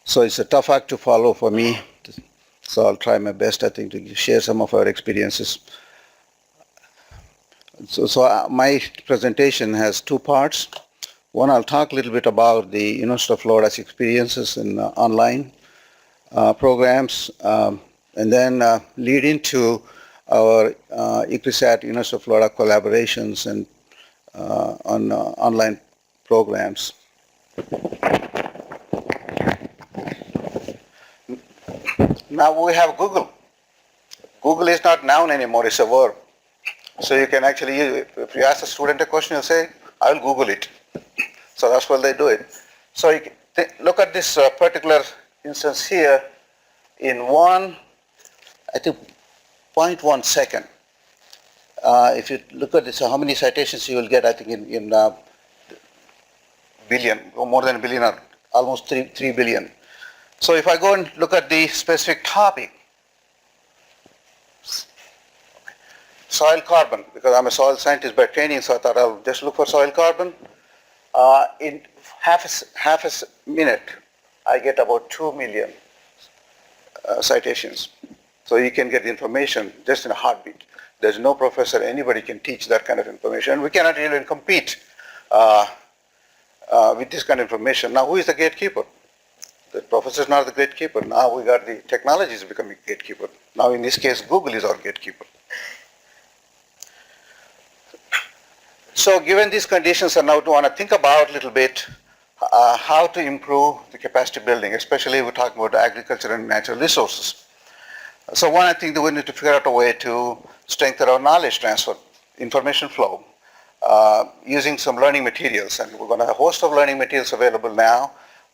So it's a tough act to follow for me. So I'll try my best, I think, to share some of our experiences. So my presentation has two parts. One, I'll talk a little bit about the University of Florida's experiences in online programs, and then lead into our ICRISAT University of Florida collaborations and on online programs. Now we have Google. Google is not noun anymore, it's a verb. So you can actually, if you ask a student a question, you say, I'll Google it. So that's why they do it. So you can look at this particular instance here in I think 0.1 second. If you look at this, how many citations you will get, I think in billion, or more than a billion, or almost 3 billion. So if I go and look at the specific topic, soil carbon, because I'm a soil scientist by training, so I thought I'll just look for soil carbon. In half a minute, I get about 2 million citations. So you can get the information just in a heartbeat. There's no professor, anybody can teach that kind of information. We cannot even compete with this kind of information. Now, who is the gatekeeper? The professor is not the gatekeeper. Now we got the technologies becoming gatekeeper. Now in this case, Google is our gatekeeper. So given these conditions, I now want to think about a little bit how to improve the capacity building, especially if we're talking about agriculture and natural resources. So one, I think that we need to figure out a way to strengthen our knowledge transfer, information flow, using some learning materials. And we're going to have a host of learning materials available now.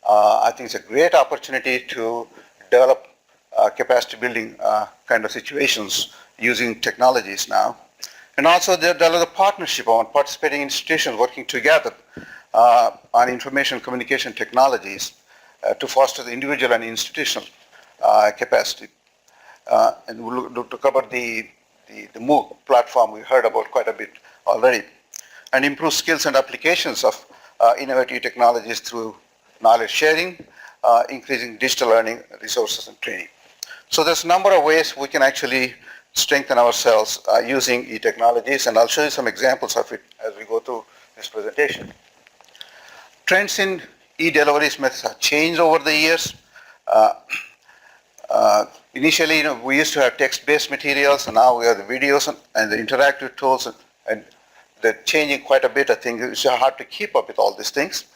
I think it's a great opportunity to develop capacity building kind of situations using technologies now. And also there are the partnership on participating institutions working together on information communication technologies to foster the individual and institutional capacity. And we'll look to cover the MOOC platform we heard about quite a bit already. And improve skills and applications of innovative technologies through knowledge sharing, increasing digital learning resources and training. So there's a number of ways we can actually strengthen ourselves using e-technologies, and I'll show you some examples of it as we go through this presentation. Trends in e-deliveries methods have changed over the years. Initially, we used to have text-based materials, and now we have the videos and the interactive tools, and they're changing quite a bit. I think it's hard to keep up with all these things.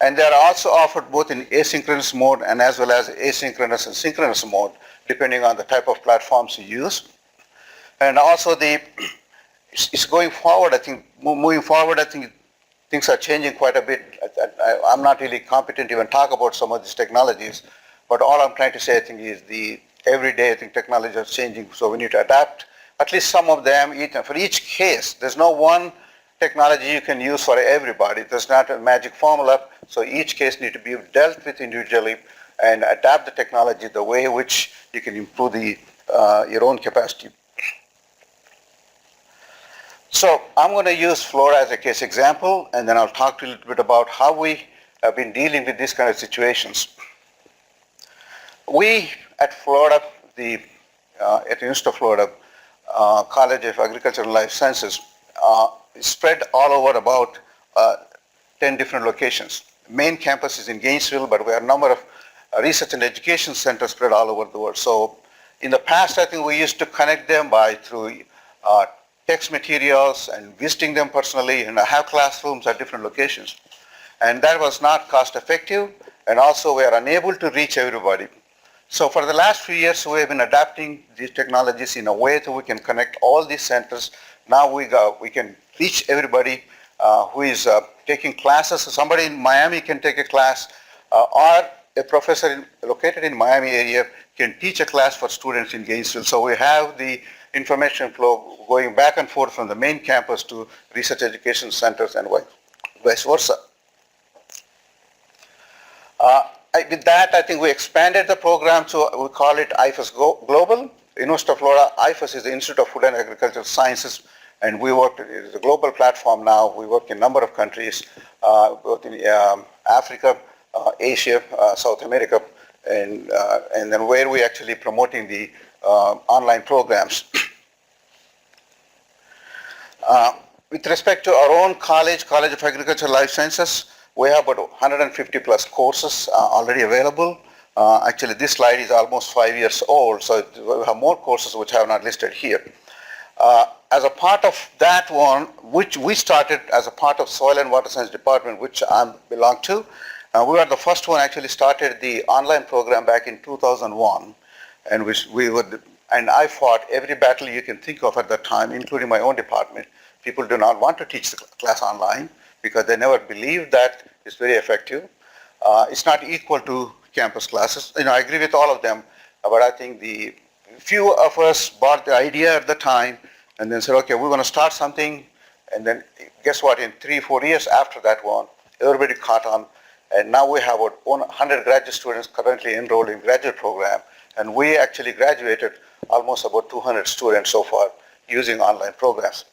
And they are also offered both in asynchronous mode and as well as asynchronous and synchronous mode, depending on the type of platforms you use. And also it's going forward, I think, moving forward, I think things are changing quite a bit. I'm not really competent to even talk about some of these technologies, but all I'm trying to say, I think, is every day, I think technology is changing, so we need to adapt at least some of them. For each case, there's no one technology you can use for everybody. There's not a magic formula, so each case needs to be dealt with individually and adapt the technology the way in which you can improve your own capacity. So I'm going to use Flora as a case example, and then I'll talk to you a little bit about how we have been dealing with these kind of situations. We at Florida, at the University of Florida College of Agriculture and Life Sciences, spread all over about 10 different locations. The main campus is in Gainesville, but we have a number of research and education centers spread all over the world. So in the past, I think we used to connect them through text materials and visiting them personally, and have classrooms at different locations. And that was not cost effective, and also we are unable to reach everybody. So for the last few years, we have been adapting these technologies in a way that we can connect all these centers. Now we can reach everybody who is taking classes. So somebody in Miami can take a class, or a professor located in Miami area can teach a class for students in Gainesville. So we have the information flow going back and forth from the main campus to research education centers and vice versa. With that, I think we expanded the program, so we call it IFAS Global. University of Florida, IFAS is the Institute of Food and Agricultural Sciences, and we work, it is a global platform now. We work in a number of countries, both in Africa, Asia, South America, and then where we actually promoting the online programs. With respect to our own College of Agriculture Life Sciences, we have about 150 plus courses already available. Actually, this slide is almost 5 years old, so we have more courses which I have not listed here. As a part of that one, which we started as a part of Soil and Water Science Department, which I belong to, we were the first one actually started the online program back in 2001, and and I fought every battle you can think of at that time, including my own department. People do not want to teach the class online because they never believe that it's very effective. It's not equal to campus classes. I agree with all of them, but I think the few of us bought the idea at the time and then said, okay, we're going to start something. And then guess what? In 3-4 years after that one, everybody caught on. And now we have about 100 graduate students currently enrolled in graduate program. And we actually graduated almost about 200 students so far using online programs.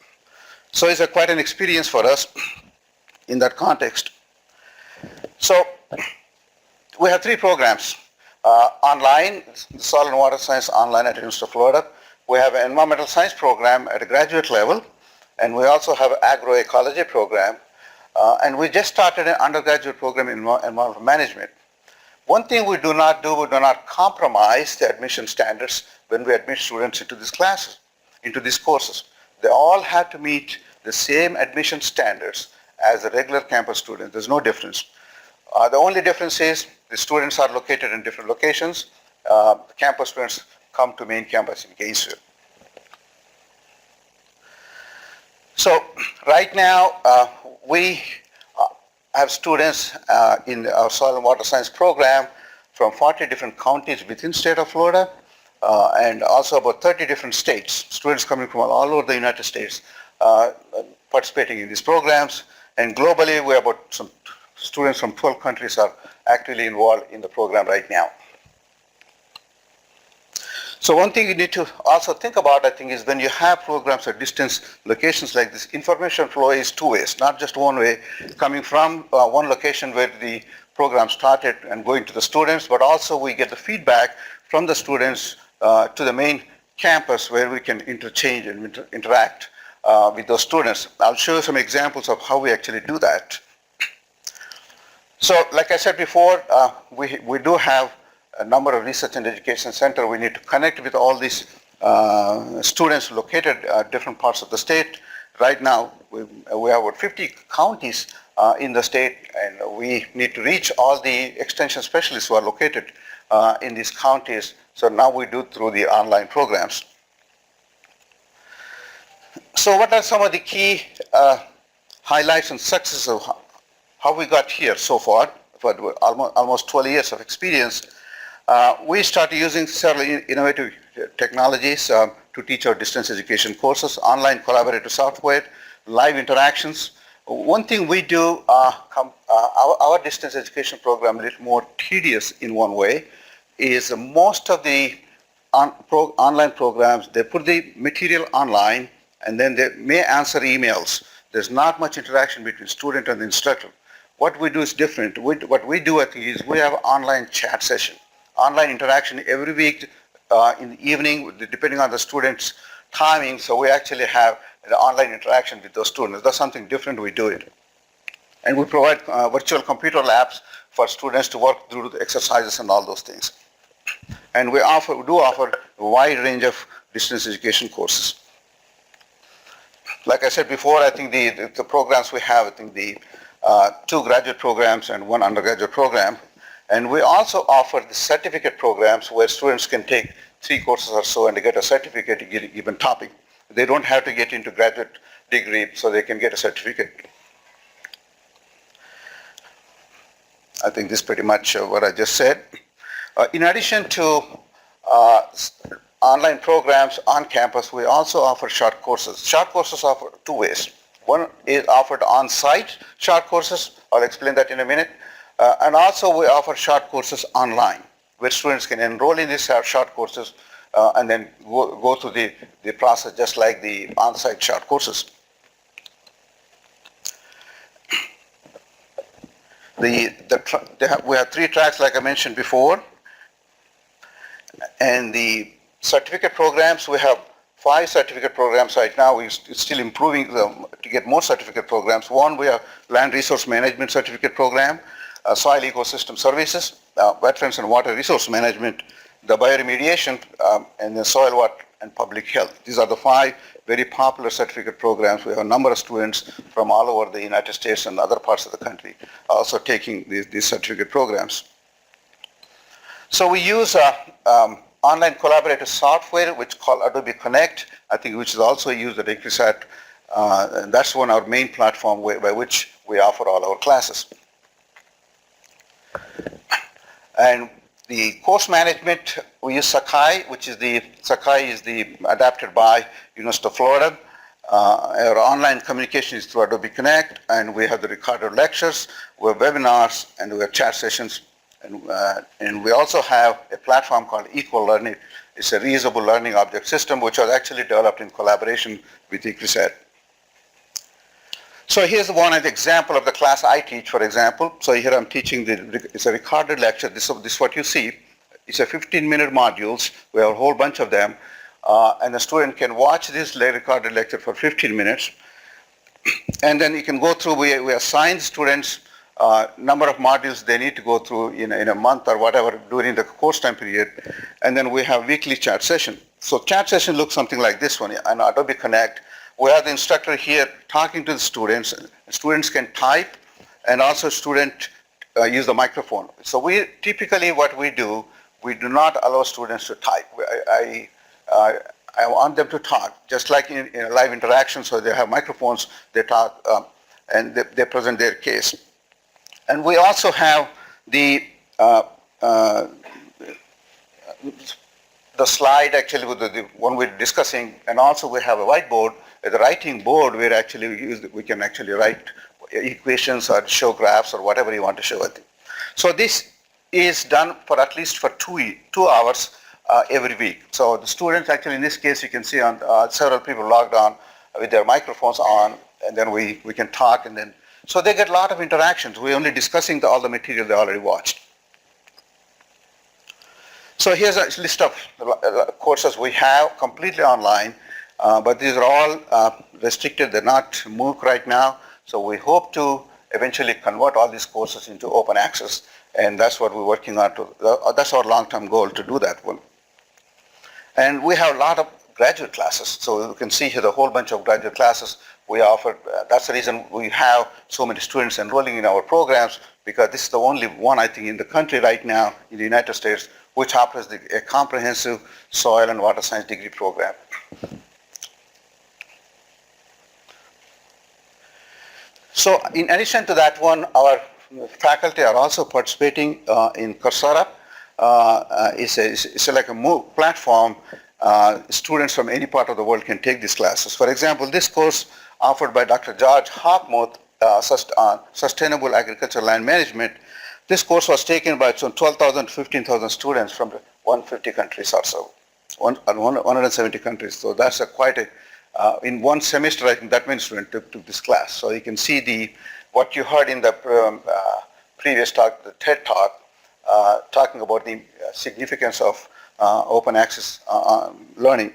So it's quite an experience for us in that context. So we have 3 programs. Online, Soil and Water Science online at University of Florida. We have an environmental science program at a graduate level, and we also have an agroecology program. And we just started an undergraduate program in environmental management. One thing we do not do, we do not compromise the admission standards when we admit students into these classes, into these courses. They all have to meet the same admission standards as the regular campus students. There's no difference. The only difference is the students are located in different locations. The campus students come to main campus in Gainesville. So right now we have students in our Soil and Water Science program from 40 different counties within state of Florida and also about 30 different states. Students coming from all over the United States participating in these programs. And globally, we have about some students from 12 countries are actively involved in the program right now. So one thing you need to also think about, I think, is when you have programs at distance locations like this, information flow is 2 ways, not just one way, coming from one location where the program started and going to the students, but also we get the feedback from the students to the main campus where we can interchange and interact with those students. I'll show you some examples of how we actually do that. So like I said before, we do have a number of research and education centers. We need to connect with all these students located at different parts of the state. Right now, we have about 50 counties in the state, and we need to reach all the extension specialists who are located in these counties. So now we do through the online programs. So what are some of the key highlights and successes of how we got here so far, for almost 12 years of experience? We started using several innovative technologies to teach our distance education courses, online collaborative software, live interactions. One thing we do, our distance education program a little more tedious in one way, is most of the online programs, they put the material online and then they may answer emails. There's not much interaction between student and the instructor. What we do is different. What we do, I think, is we have online chat session, online interaction every week in the evening, depending on the student's timing. So we actually have the online interaction with those students. That's something different we do it. And we provide virtual computer labs for students to work through the exercises and all those things. And we do offer a wide range of distance education courses. Like I said before, I think the programs we have, I think the 2 graduate programs and 1 undergraduate program. And we also offer the certificate programs where students can take 3 courses or so and they get a certificate in a given topic. They don't have to get into graduate degree, so they can get a certificate. I think this is pretty much what I just said. In addition to online programs on campus, we also offer short courses. Short courses offer 2 ways. One is offered on-site short courses. I'll explain that in a minute. And also we offer short courses online, where students can enroll in these short courses and then go through the process just like the on-site short courses. We have 3 tracks like I mentioned before, and the certificate programs, we have 5 certificate programs right now. We're still improving them to get more certificate programs. One, we have Land Resource Management Certificate Program, Soil Ecosystem Services, Wetlands and Water Resource Management, the Bioremediation, and the Soil, Water and Public Health. These are the 5 very popular certificate programs. We have a number of students from all over the United States and other parts of the country also taking these certificate programs. So we use online collaborative software which is called Adobe Connect, I think, which is also used at ICRISAT. And that's one of our main platform by which we offer all our classes. And the course management, we use Sakai, Sakai is adapted by University of Florida. Our online communication is through Adobe Connect, and we have the recorded lectures, we have webinars, and we have chat sessions. And we also have a platform called Equal Learning. It's a reusable learning object system which was actually developed in collaboration with ICRISAT. So here's one example of the class I teach, for example. So here I'm teaching, it's a recorded lecture. This is what you see. It's a 15-minute modules. We have a whole bunch of them. And the student can watch this recorded lecture for 15 minutes. And then you can go through, we assign students number of modules they need to go through in a month or whatever during the course time period. And then we have weekly chat session. So chat session looks something like this one on Adobe Connect. We have the instructor here talking to the students. Students can type, and also student use the microphone. So we typically what we do not allow students to type. I want them to talk, just like in a live interaction. So they have microphones, they talk, and they present their case. And we also have the slide actually with the one we're discussing, and also we have a whiteboard, the writing board where actually we can actually write equations or show graphs or whatever you want to show it. So this is done for at least for 2 hours every week. So the students actually, in this case, you can see on several people logged on with their microphones on, and then we can talk, and then so they get a lot of interactions. We're only discussing all the material they already watched. So here's a list of courses we have completely online, but these are all restricted. They're not MOOC right now. So we hope to eventually convert all these courses into open access, and that's what we're working on. That's our long-term goal, to do that one. And we have a lot of graduate classes. So you can see here the whole bunch of graduate classes we offer. That's the reason we have so many students enrolling in our programs, because this is the only one, I think, in the country right now, in the United States, which offers a comprehensive soil and water science degree program. So in addition to that one, our faculty are also participating in Coursera. It's like a MOOC platform. Students from any part of the world can take these classes. For example, this course offered by Dr. George Hopmuth, Sustainable Agricultural Land Management. This course was taken by some 12,000 to 15,000 students from 150 countries or so, 170 countries. So that's quite a, in one semester, I think that many students took this class. So you can see what you heard in the previous talk, the TED talk, talking about the significance of open access learning.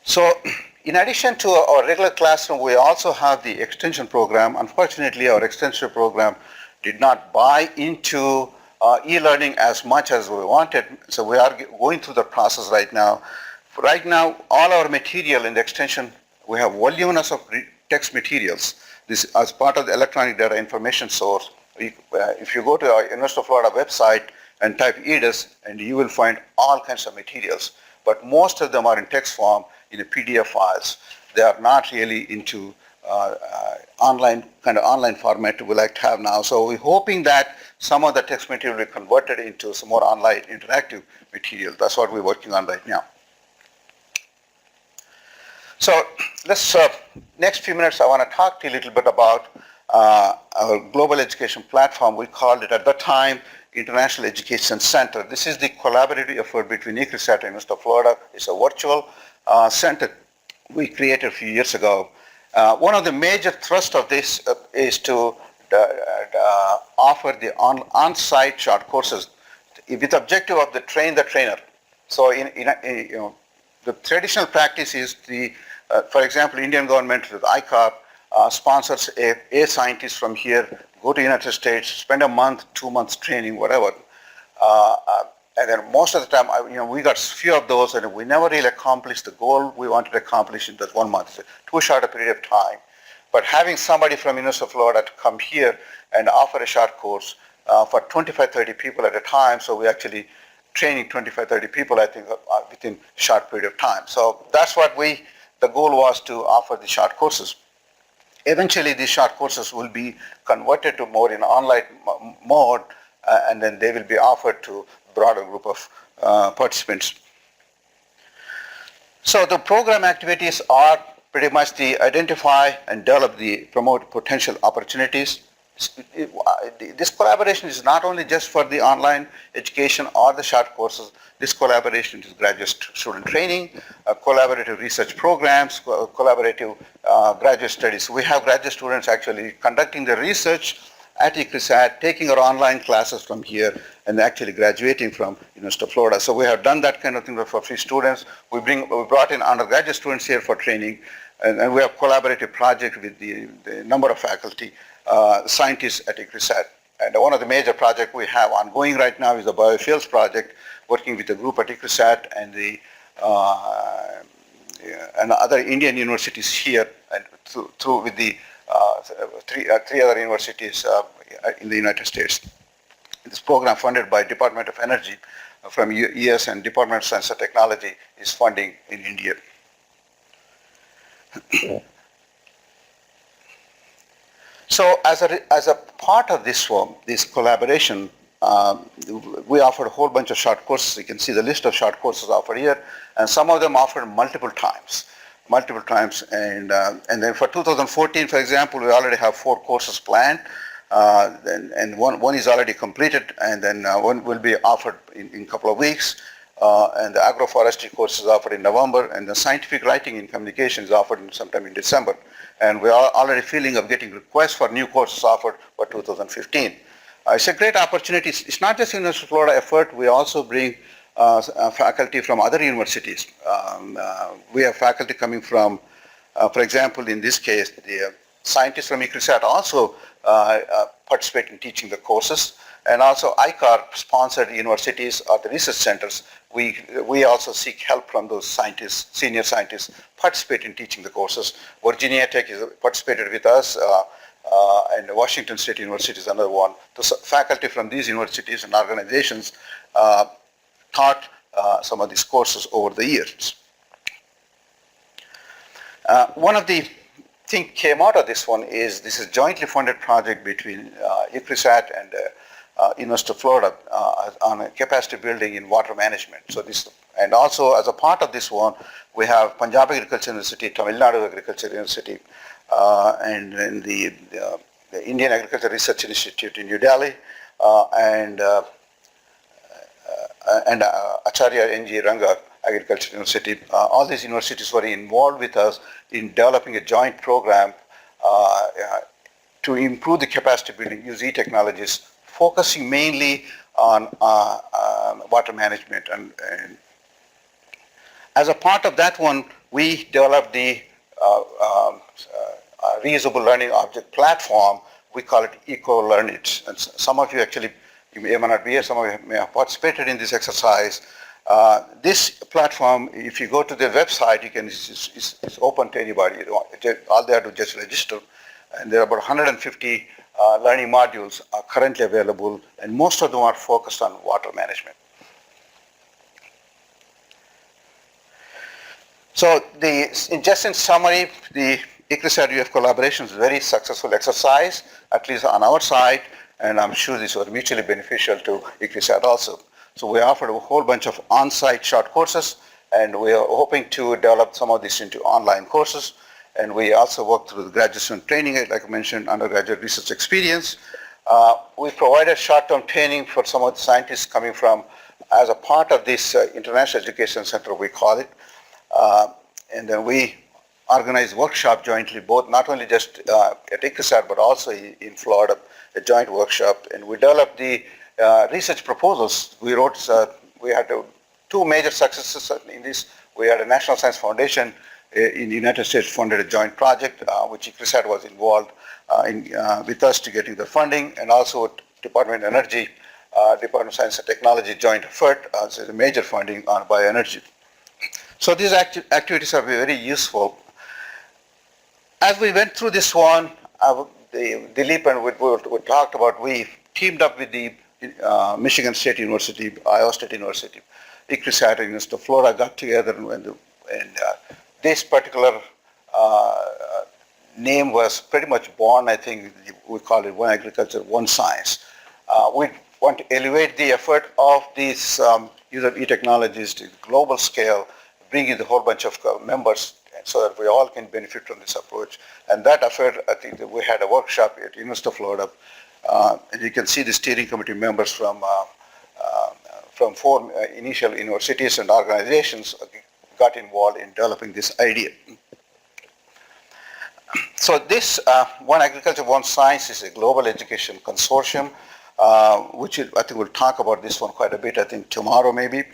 So in addition to our regular classroom, we also have the extension program. Unfortunately, our extension program did not buy into e-learning as much as we wanted. So we are going through the process right now. Right now, all our material in the extension, we have voluminous of text materials. This as part of the electronic data information source. If you go to our University of Florida website and type EDIS, and you will find all kinds of materials. But most of them are in text form, in the PDF files. They are not really into online format we like to have now. So we're hoping that some of the text material will be converted into some more online interactive material. That's what we're working on right now. So let's, next few minutes I want to talk to you a little bit about our global education platform. We called it at the time International Education Center. This is the collaborative effort between ICRISAT and University of Florida. It's a virtual center we created a few years ago. One of the major thrusts of this is to offer the on-site short courses with the objective of the train the trainer. So the traditional practice is for example, Indian government with ICAR sponsors a scientist from here, go to United States, spend a month, 2 months training, whatever. And then most of the time, we got few of those, and we never really accomplished the goal we wanted to accomplish in that 1 month. It's too short a period of time. But having somebody from University of Florida to come here and offer a short course for 25, 30 people at a time, so we actually training 25, 30 people, I think, within a short period of time. So that's what the goal was, to offer the short courses. Eventually, these short courses will be converted to more in online mode, and then they will be offered to a broader group of participants. So the program activities are pretty much the identify and promote potential opportunities. This collaboration is not only just for the online education or the short courses. This collaboration is graduate student training, collaborative research programs, collaborative graduate studies. We have graduate students actually conducting the research at ICRISAT, taking our online classes from here, and actually graduating from University of Florida. So we have done that kind of thing for free students. We brought in undergraduate students here for training, and we have collaborative project with the number of faculty scientists at ICRISAT. And one of the major projects we have ongoing right now is the biofuels project, working with a group at ICRISAT and and other Indian universities here, and through with the three other universities in the United States. This program, funded by Department of Energy from US and Department of Science and Technology, is funding in India. So as a part of this collaboration, we offered a whole bunch of short courses. You can see the list of short courses offered here, and some of them offered multiple times. And then for 2014, for example, we already have 4 courses planned, and one is already completed, and then one will be offered in a couple of weeks. And the agroforestry course is offered in November, and the scientific writing and communication is offered sometime in December. And we are already feeling of getting requests for new courses offered for 2015. It's a great opportunity. It's not just University of Florida effort. We also bring faculty from other universities. We have faculty coming from, for example, in this case, the scientists from ICRISAT also participate in teaching the courses. And also ICAR sponsored universities or the research centers. We also seek help from those scientists, senior scientists, participate in teaching the courses. Virginia Tech has participated with us, and Washington State University is another one. The faculty from these universities and organizations taught some of these courses over the years. One of the things came out of this one is this is a jointly funded project between ICRISAT and University of Florida on a capacity building in water management. So and also as a part of this one, we have Punjab Agriculture University, Tamil Nadu Agriculture University, and then the Indian Agriculture Research Institute in New Delhi, and Acharya N.G. Ranga Agriculture University. All these universities were involved with us in developing a joint program to improve the capacity building, use e-technologies, focusing mainly on water management. And as a part of that one, we developed the reusable learning object platform. We call it EcoLearnit. And some of you actually, you may not be here, some of you may have participated in this exercise. This platform, if you go to the website, you can, it's open to anybody. All they have to just register. And there are about 150 learning modules are currently available, and most of them are focused on water management. So just in summary, the ICRISAT-UFL collaboration is a very successful exercise, at least on our side, and I'm sure this was mutually beneficial to ICRISAT also. So we offered a whole bunch of on-site short courses, and we are hoping to develop some of this into online courses. And we also work through the graduate student training, like I mentioned, undergraduate research experience. We provided short-term training for some of the scientists coming from, as a part of this International Education Center, we call it. And then we organize workshop jointly, both not only just at ICRISAT but also in Florida, a joint workshop, and we developed the research proposals. We wrote, we had two major successes in this. We had a National Science Foundation in the United States funded a joint project, which ICRISAT was involved with us to getting the funding, and also Department of Energy, Department of Science and Technology joint effort, so a major funding on bioenergy. So these activities are very useful. As we went through this one, Dilip and we talked about, we teamed up with the Michigan State University, Iowa State University, ICRISAT and University of Florida got together, and this particular name was pretty much born, I think, we call it One Agriculture, One Science. We want to elevate the effort of these use of e-technologies to global scale, bring in a whole bunch of members so that we all can benefit from this approach. And that effort, I think that we had a workshop at University of Florida, and you can see the steering committee members from four initial universities and organizations got involved in developing this idea. So this One Agriculture, One Science is a global education consortium, which I think we'll talk about this one quite a bit, I think tomorrow maybe.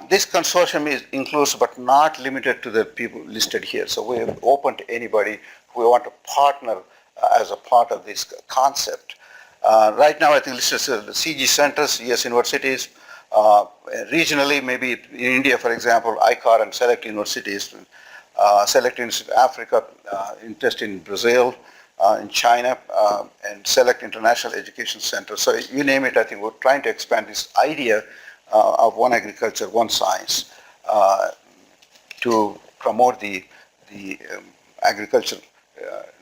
This consortium includes but not limited to the people listed here. So we are open to anybody who want to partner as a part of this concept. Right now I think listed the CG centers, US universities, regionally maybe in India, for example, ICAR and select universities, select Institute of Africa, interest in Brazil, in China, and select international education centers. So you name it, I think we're trying to expand this idea of One Agriculture, One Science to promote the agriculture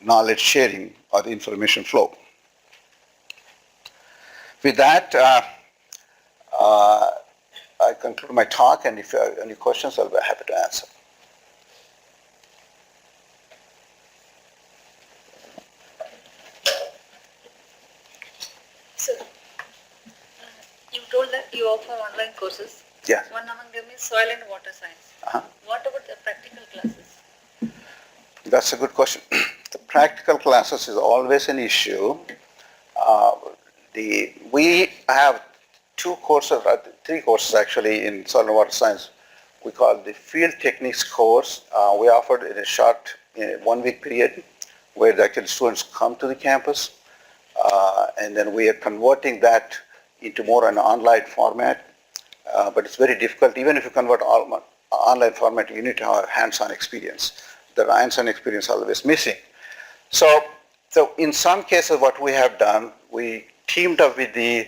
knowledge sharing or the information flow. With that, I conclude my talk, and if you have any questions, I'll be happy to answer. So, you told that you offer online courses. Yeah. One among them is soil and water science. What about the practical classes? That's a good question. The practical classes is always an issue. We have three courses actually in soil and water science. We call the field techniques course. We offered in a short 1 week period where the actual students come to the campus, and then we are converting that into more an online format. But it's very difficult. Even if you convert online format, you need to have hands-on experience. The hands-on experience is always missing. So in some cases, what we have done, we teamed up with the,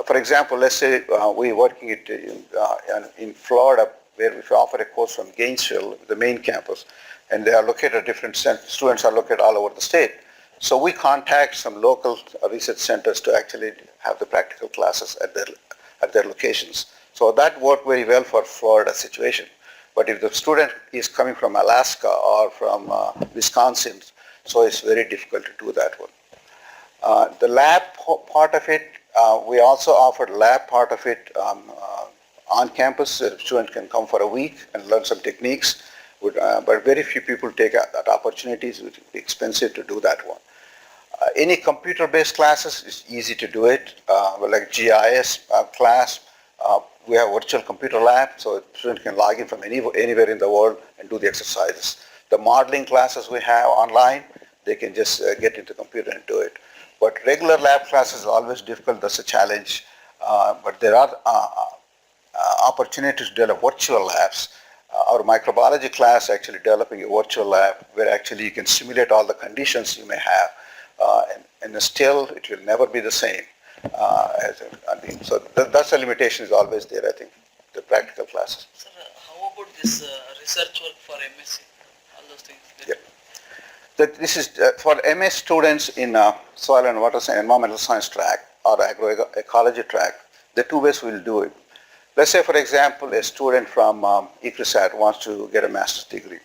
for example, let's say we're working in Florida, where we offer a course from Gainesville, the main campus, and they are located at different centers. Students are located all over the state. So we contact some local research centers to actually have the practical classes at their locations. So that worked very well for Florida situation. But if the student is coming from Alaska or from Wisconsin, so it's very difficult to do that one. The lab part of it, we also offered lab part of it on campus. Students can come for a week and learn some techniques, but very few people take that opportunity. It would be expensive to do that one. Any computer-based classes is easy to do it, like GIS class. We have virtual computer lab, so students can log in from anywhere in the world and do the exercises. The modeling classes we have online, they can just get into the computer and do it. But regular lab classes is always difficult. That's a challenge. But there are opportunities to develop virtual labs. Our microbiology class actually developing a virtual lab where actually you can simulate all the conditions you may have, and still it will never be the same. So that's the limitation is always there, I think, the practical classes. Sir, how about this research work for MSc, all those things? Yeah. This is for MS students in soil and water science, environmental science track or agroecology track. The two ways we'll do it. Let's say, for example, a student from ICRISAT wants to get a master's degree.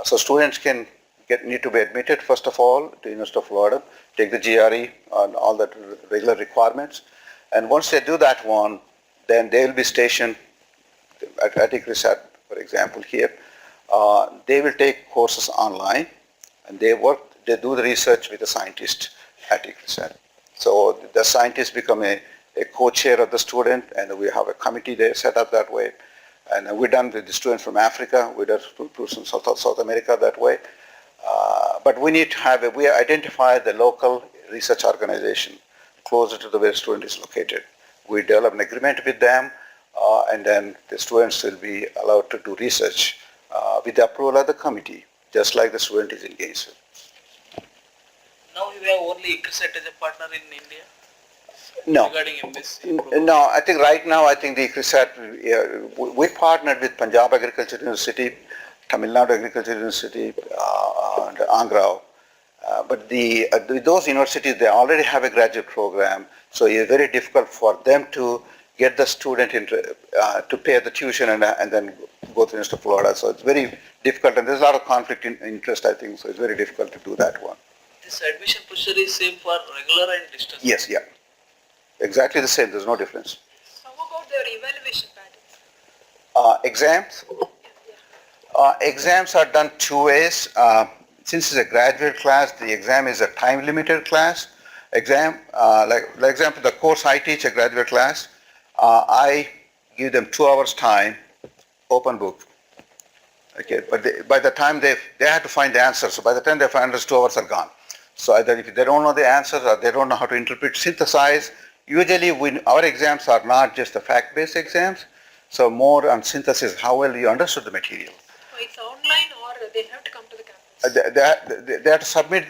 So students need to be admitted, first of all, to University of Florida, take the GRE and all the regular requirements. And once they do that one, then they will be stationed at ICRISAT, for example, here. They will take courses online, and they do the research with the scientist at ICRISAT. So the scientists become a co-chair of the student, and we have a committee there set up that way. And we're done with the students from Africa, we're done from South America that way. But we need to we identify the local research organization closer to where the student is located. We develop an agreement with them, and then the students will be allowed to do research with the approval of the committee, just like the student is in Gainesville. Now you have only ICRISAT as a partner in India No. regarding MSc program. No, I think right now, I think the ICRISAT, we partnered with Punjab Agriculture University, Tamil Nadu Agriculture University, and Angrao. But those universities, they already have a graduate program, so it's very difficult for them to get the student to pay the tuition and then go to the University of Florida. So it's very difficult, and there's a lot of conflict in interest, I think, so it's very difficult to do that one. This admission procedure is same for regular and distance? Yes, yeah. Exactly the same, there's no difference. How about their evaluation patterns? Exams? Exams are done two ways. Since it's a graduate class, the exam is a time-limited class. Exam, like example, the course I teach, a graduate class, I give them 2 hours time, open book. Okay, but by the time they have to find the answer, so by the time they find those 2 hours are gone. So either if they don't know the answers or they don't know how to interpret, synthesize, usually our exams are not just the fact-based exams, so more on synthesis, how well you understood the material. So it's online or they have to come to the campus? They have to submit,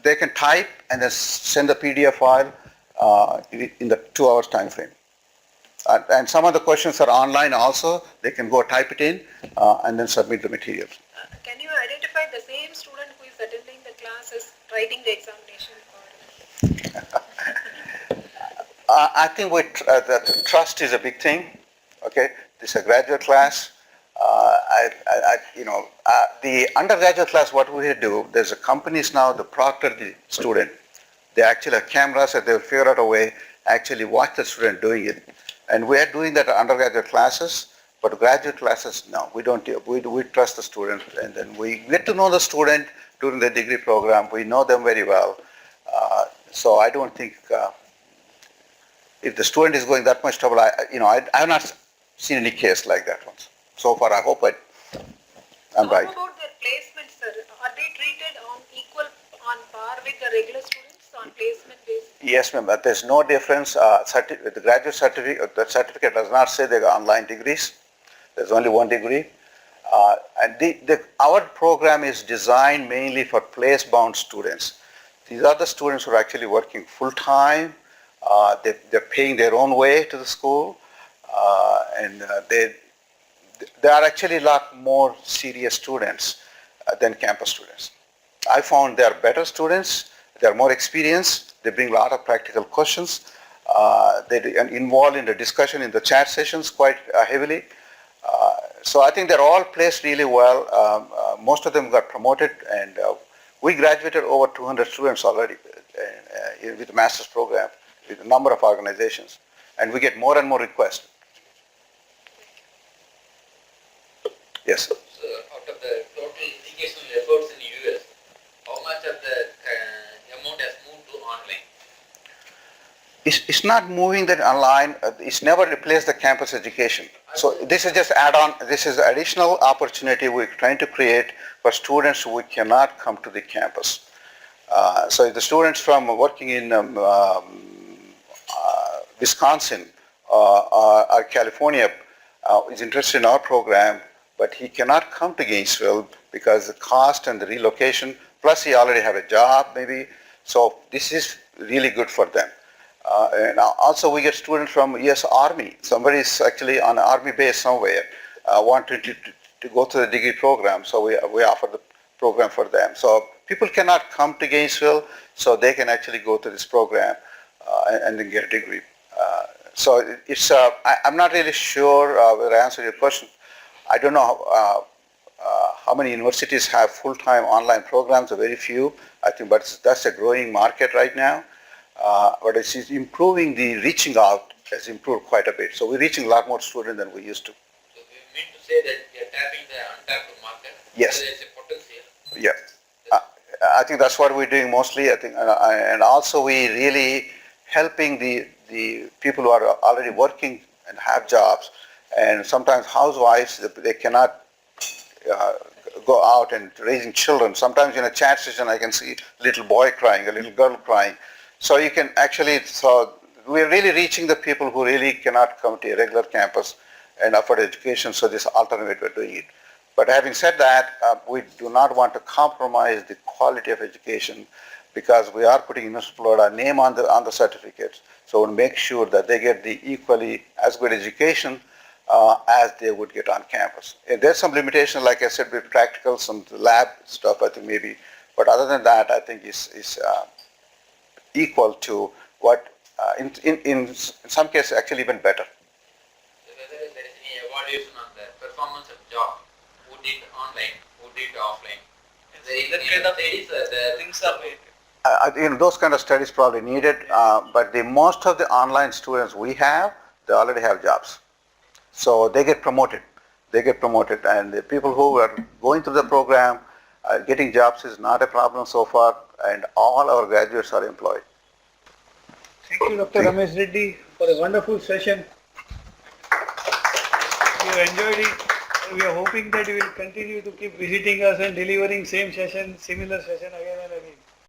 they can type and then send the PDF file in the 2 hours time frame. And some of the questions are online also, they can go type it in and then submit the material. Can you identify the same student who is attending the class as writing the examination? I think that trust is a big thing. Okay, this is a graduate class. The undergraduate class, what we do, there's a companies now, the proctor the student. They actually have cameras and they'll figure out a way, actually watch the student doing it. And we are doing that at undergraduate classes, but graduate classes, no, we don't. We trust the student, and then we get to know the student during the degree program. We know them very well. So I don't think if the student is going that much trouble, I have not seen any case like that one. So far, I hope I'm right. How about their placements, sir? Are they treated on par with the regular students on placement basis? Yes, ma'am, but there's no difference. The graduate certificate, the certificate does not say they are online degrees. There's only one degree. And our program is designed mainly for place-bound students. These are the students who are actually working full-time. They're paying their own way to the school. And they are actually a lot more serious students than campus students. I found they are better students. They are more experienced. They bring a lot of practical questions. They are involved in the discussion in the chat sessions quite heavily. So I think they're all placed really well. Most of them got promoted, and we graduated over 200 students already with the master's program with a number of organizations, and we get more and more requests. Yes. So out of the total educational efforts in the US, how much of the amount has moved to online? It's not moving that online. It's never replaced the campus education. So this is just add-on. This is additional opportunity we're trying to create for students who cannot come to the campus. So if the students from working in Wisconsin or California is interested in our program, but he cannot come to Gainesville because the cost and the relocation, plus he already have a job maybe. So this is really good for them. And also we get students from US Army. Somebody is actually on an Army base somewhere, wanting to go to the degree program. So we offer the program for them. So people cannot come to Gainesville, so they can actually go to this program and then get a degree. So it's, I'm not really sure whether I answered your question. I don't know how many universities have full-time online programs, very few. I think, but that's a growing market right now. But it's improving, the reaching out has improved quite a bit. So we're reaching a lot more students than we used to. So we mean to say that we are tapping the untapped market? Yes. There is a potential. Yeah. I think that's what we're doing mostly. I think, and also we really helping the people who are already working and have jobs, and sometimes housewives, they cannot uh, go out and raising children. Sometimes in a chat session, I can see a little boy crying, a little girl crying. So you can actually, so we're really reaching the people who really cannot come to a regular campus and afford education. So this alternate way we're doing it. But having said that, we do not want to compromise the quality of education because we are putting University of Florida name on the certificates. So we'll make sure that they get the equally as good education as they would get on campus. And there's some limitation, like I said, with practical, some lab stuff, I think maybe. But other than that, I think is equal to what, in some cases, actually even better. So whether there is any evaluation on the performance of job, who did online, who did offline. That kind of things are made. Those kind of studies probably needed, but the most of the online students we have, they already have jobs. So they get promoted. They get promoted, and the people who are going through the program, getting jobs is not a problem so far, and all our graduates are employed. Thank you, Dr. Ramesh Reddy, for a wonderful session. We have enjoyed it. We are hoping that you will continue to keep visiting us and delivering same session, similar session again and again.